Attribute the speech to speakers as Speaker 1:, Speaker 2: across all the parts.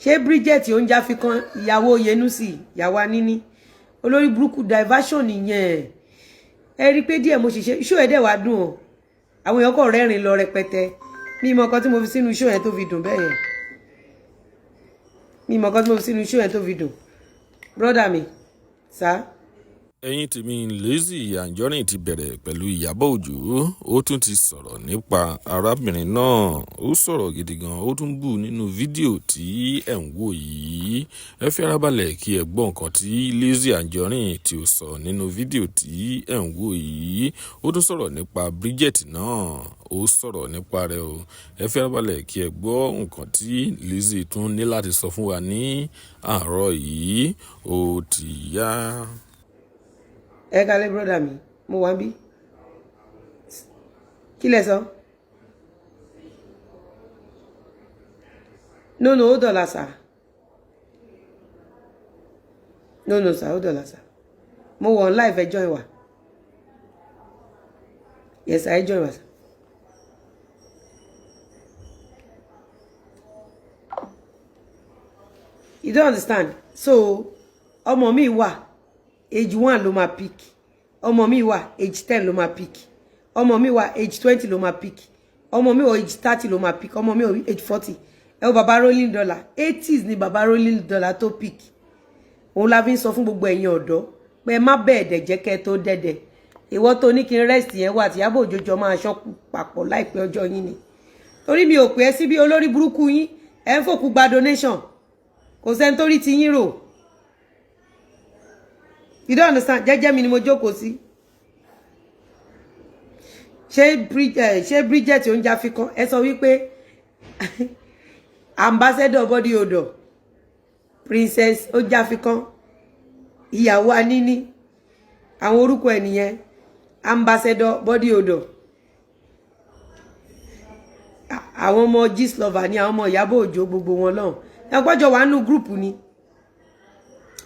Speaker 1: ṣé Bridget ó ń jáfikán ìyàwó Yenusi ìyàwó Anini olórí burúkú diversion nìyẹn ẹ rí pé díẹ̀ mo sì ṣe show ẹ̀ dẹ̀ wá dùn o àwọn èèyàn kò rẹ́rìn lọ rẹpẹtẹ mi mọ nǹkan tí mo fi sínú show yẹn tó fi dùn bẹ́ẹ̀ yẹn mi mọ nǹkan tí mo fi sínú show yẹn tó fi dùn brother mi sá.
Speaker 2: ẹ̀yin tèmi Lizzy Anjorin ti bẹ̀rẹ̀ pẹ̀lú Ìyábọ̀ Òjó ó tún ti sọ̀rọ̀ nípa arábìnrin náà ó sọ̀rọ̀ gidi gan ó tún bú nínú fídíò tí ẹ̀ ń wò yìí ẹ fi ara balẹ̀ kí ẹ gbọ́ nǹkan tí Lizzy Anjorin tí ó sọ nínú fídíò tí ẹ̀ ń wò yìí ó tún sọ̀rọ̀ nípa Bridget náà ó sọ̀rọ̀ nípa rẹ̀ o ẹ fi ara balẹ̀ kí ẹ gbọ́ nǹkan tí Lizzy tún ní láti sọ fún wa ní àárọ̀ yìí ó ti yá.
Speaker 1: ẹ kálẹ́ brother mi mo wá bí kí lẹ sọ no ó dọ̀là sà no sà ó dọ̀là sà mo wọ̀ live ẹ join wa yes I join wa sà. You don't understand so ọmọ mi wà age 1 ló máa pick ọmọ mi wà age 10 ló máa pick ọmọ mi wà age 20 ló máa pick ọmọ mi wà age 30 ló máa pick ọmọ mi wà age 40 ẹ wo bàbá rolling dollar 80s ni bàbá rolling dollar tó pick òun la fi ń sọ fún gbogbo ẹ̀yin ọ̀dọ́ pé ẹ má bẹ̀ẹ̀dẹ̀ jẹ́ kẹ́ tó dẹ̀dẹ̀ ìwọ tó ní kí n rest yẹn wà tí Ìyábọ̀ Òjó jọ máa ṣọ́kù papọ̀ láìpẹ́ ọjọ́ yín ni torí mi ò pè é síbi olórí burúkú yín ẹ ń fòkú gba donation kò sẹ́ni tó rí ti yín rò. You don't understand? Jẹ́jẹ́ mi ni mo jókòó sí. Ṣé Bridget ó ń jáfikán ẹ sọ wípé ambassador body odor princess ó jáfikán ìyàwó Anini àwọn orúkọ ẹ̀ nìyẹn ambassador body odor àwọn ọmọ Gistlover ni àwọn ọmọ Ìyábọ̀ Òjó gbogbo wọn lọ́hùn ẹ gbọ́jọ wà nínú gúrùpù ni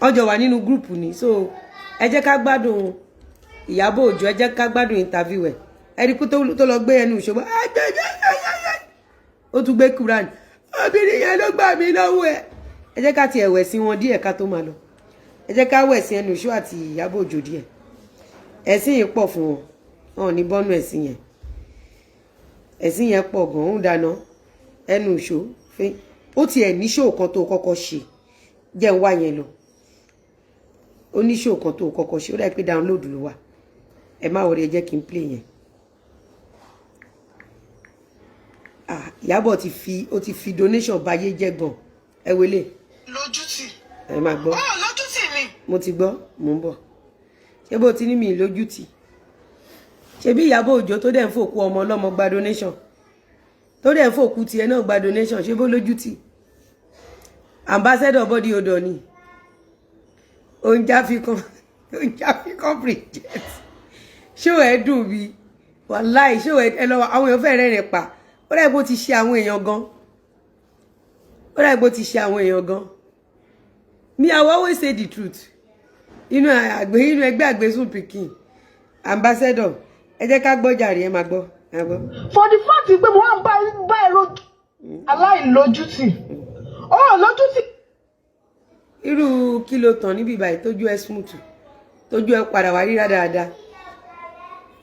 Speaker 1: ọjọ́ wà nínú gúrùpù ni so ẹ jẹ́ ká gbádùn Ìyábọ̀ Òjó ẹ jẹ́ ká gbádùn interview ẹ̀ ẹ rí kú tó lọ gbé ẹnu ìṣòwò ó tún gbé Quran obìnrin yẹn ló gbà mí lọ́wọ́ ẹ jẹ́ ká ti ẹ̀wẹ̀ sí wọn díẹ̀ ká tó máa lọ ẹ jẹ́ ká wẹ̀ sí ẹnu ìṣó àti Ìyábọ̀ Òjó díẹ̀ ẹ̀sìn yìí pọ̀ fún wọn ní bọ́nú ẹ̀sìn yẹn pọ̀ gan-an ó dáná ẹnu ìṣó fẹ́ ó tiẹ̀ ní ṣó kan tó kọ́kọ́ ṣe jẹ́ ń wá yẹn lọ oníṣòwò kan tó kọ́kọ́ ṣe ó dà pé download ló wà ẹ má wọrí ẹ jẹ́ kí n play yẹn Ìyábọ̀ ti fi donation báyé jẹ́ gan ẹ wọlé
Speaker 3: lójútì
Speaker 1: ẹ má gbọ́
Speaker 3: lójútì mi
Speaker 1: mo ti gbọ́ mo ń bọ̀ ṣé bó ti ní mi lójútì ṣe bí Ìyábọ̀ Òjó tó dẹ̀ ń fòkú ọmọ ọlọ́mọ gba donation tó dẹ̀ ń fòkú tiẹ̀ náà gba donation ṣé bó lójútì ambassador body odor ni onja fi kan Bridget show ẹ dùn bí wàláì show ẹ lọ àwọn èèyàn fẹ́ rẹ́rìn pa ó dà bó ti ṣe àwọn èèyàn gan me I always say the truth inú ẹgbẹ́ àgbésùn pikin ambassador ẹ jẹ́ ká gbọ́ jàre ẹ máa gbọ́
Speaker 3: for the fact pé mo wá bá ẹ̀rọ aláìlójútì lójútì
Speaker 1: irú kí ló tàn níbi báyìí tójú ẹ smooth tójú ẹ padà wá ríra dáadáa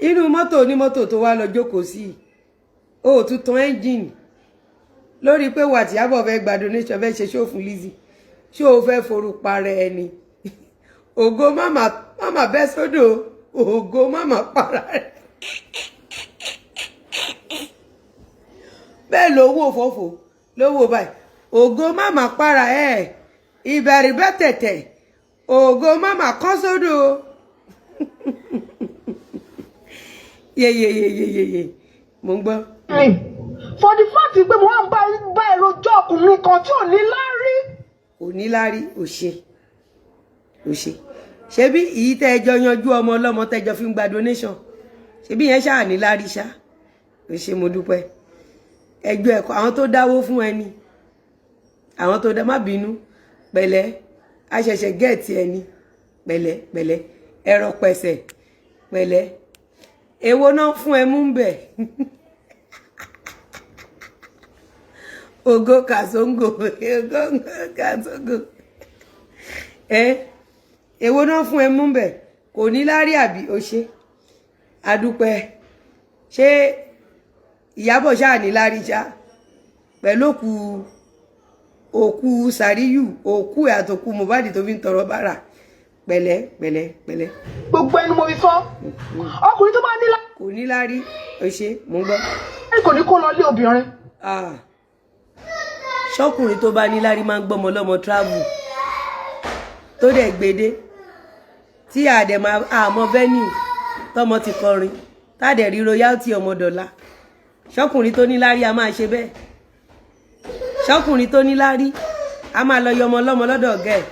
Speaker 1: inú mọ́tò onímọ́tò tó wá lọ jókòó sí ó tún tan ẹ́ńjìnì lórí pé wà tí Ìyábọ̀ fẹ́ gba donation fẹ́ ṣe ṣó fún Lizzy ṣó fẹ́ forúpa rẹ̀ ẹni ògo máma bẹ́ sódò ògo máma para rẹ̀ bẹ́ẹ̀ lówó fòfò lówó báyìí ògo máma para ẹ̀ ìbẹ̀rù bẹ́ tẹ̀tẹ̀ ògo máma kán sódò yeyeyeyeye mo ń gbọ́.
Speaker 3: for the fact pé mo wá bá ẹrọjọ́ ọkùnrin kan tí ò ní láárí.
Speaker 1: ò ní láárí ò ṣe ṣebí ìyí tẹ́ ẹjọ́ yanjú ọmọ ọlọ́mọ tẹ́jọ́ fi ń gba donation ṣebí yẹn ṣáà ní láárí ṣá ò ṣe mo dúpẹ́ ẹjọ́ ẹ̀kọ́ àwọn tó dáwó fún ẹni àwọn tó dá má bínú pẹ̀lẹ́ àṣẹ̀ṣẹ̀ gẹ̀ẹ́tì ẹni pẹ̀lẹ́ ẹ̀rọ pẹ̀sẹ̀ pẹ̀lẹ́ èwo náà fún ẹ mú ń bẹ̀ Ogo Kazongo, Ogo Kazongo. Èwo náà fún ẹ mú bẹ̀, kò ní lárí àbí ó ṣe. Adúpẹ́. Ṣé Ìyábọ̀ ṣáà ní lárí ṣá? Pẹ̀lú òkú Sàríyù, òkú àtòkú Mohbad tó fi ń tọrọ bárà. Pẹ̀lẹ́, pẹ̀lẹ́, pẹ̀lẹ́.
Speaker 3: Gbogbo ẹnu mo fi fọ́. Ọkùnrin tó bá ní lárí.
Speaker 1: Kò ní lárí, ó ṣe, mo ń gbọ́.
Speaker 3: Kò ní kó lọ lé obìnrin.
Speaker 1: Ṣọ́kùnrin tó bá ní lárí máa ń gbọ́mọ lọ́mọ travel. Tó dẹ̀ gbédé. Tí àdẹ̀mọ̀ àmọ́ venue tọmọ ti kọrin. Tádẹ̀ rí royalty ọmọ dọ́là. Ṣọ́kùnrin tó ní lárí a máa ṣe bẹ́ẹ̀. Ṣọ́kùnrin tó ní lárí a máa lọ yọmọ lọ́mọ lọ́dọ̀ ọ̀gá ẹ̀.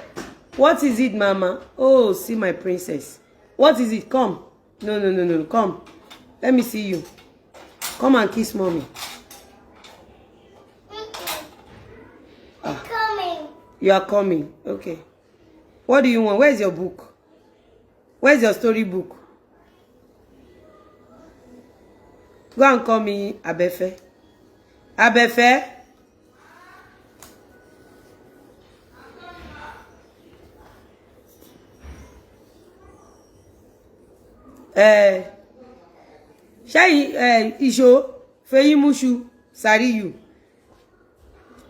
Speaker 1: What is it, mama? Oh, see my princess. What is it? Come. No. Come. Let me see you. Come and kiss mommy.
Speaker 4: Coming.
Speaker 1: You are coming. Okay. What do you want? Where's your book? Where's your story book? Go and call me Abefe. Abefe? Ìṣó Fẹ́yìmúṣu Sàríyù.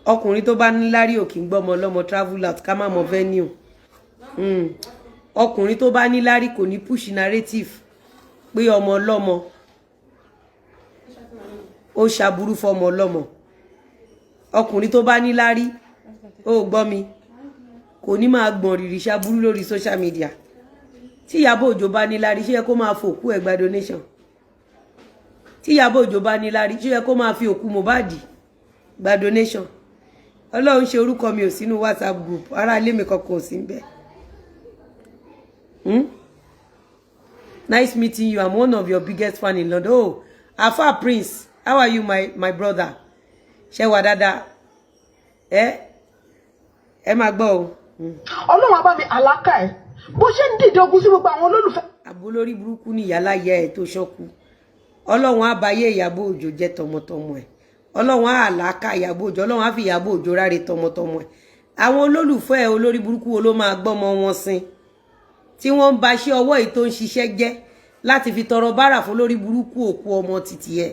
Speaker 1: Ọkùnrin tó bá ní lárí ò kì í gbọ́mọ lọ́mọ travel out ká má mọ venue. Ọkùnrin tó bá ní lárí kò ní push narrative pé ọmọ ọlọ́mọ ó ṣàbúrú fọmọ ọlọ́mọ. Ọkùnrin tó bá ní lárí ó gbọ́ mi kò ní máa gbọ̀n rìrì ṣàbúrú lórí social media. Tí Ìyábọ̀ Òjó bá ní lárí ṣé yẹ kó máa fòkú ẹ̀ gba donation. Tí Ìyábọ̀ Òjó bá ní lárí ṣé yẹ kó máa fi òkú Mohbad gba donation. Ọlọ́run ṣe orúkọ mi ò sínú WhatsApp group ará ilé mi kankan ò sí ńbẹ̀. Nice meeting you. I'm one of your biggest fan in London. Oh, Afa Prince, how are you, my brother? Ṣé wà dáadáa? Ẹ máa gbọ́ o.
Speaker 3: Ọlọ́run á bá mi àlákà ẹ̀. Bó ṣe ń dìde ogun sí gbogbo àwọn olólùfẹ́.
Speaker 1: Àbólórí burúkú ni ìyálà yẹ ẹ̀ tó ṣọ́kú. Ọlọ́run á bá yé Ìyábọ̀ Òjó jẹ́ tọmọtọmọ ẹ̀. Ọlọ́run á àlákà Ìyábọ̀ Òjó. Ọlọ́run á fi Ìyábọ̀ Òjó ráre tọmọtọmọ ẹ̀. Àwọn olólùfẹ́ ẹ̀ olórí burúkú wo ló máa gbọ́mọ wọn sin? Tí wọ́n ń ba ṣe ọwọ́ èyí tó ń ṣiṣẹ́ jẹ́ láti fi tọrọ bárà fún olórí burúkú òkú ọmọ títì ẹ̀.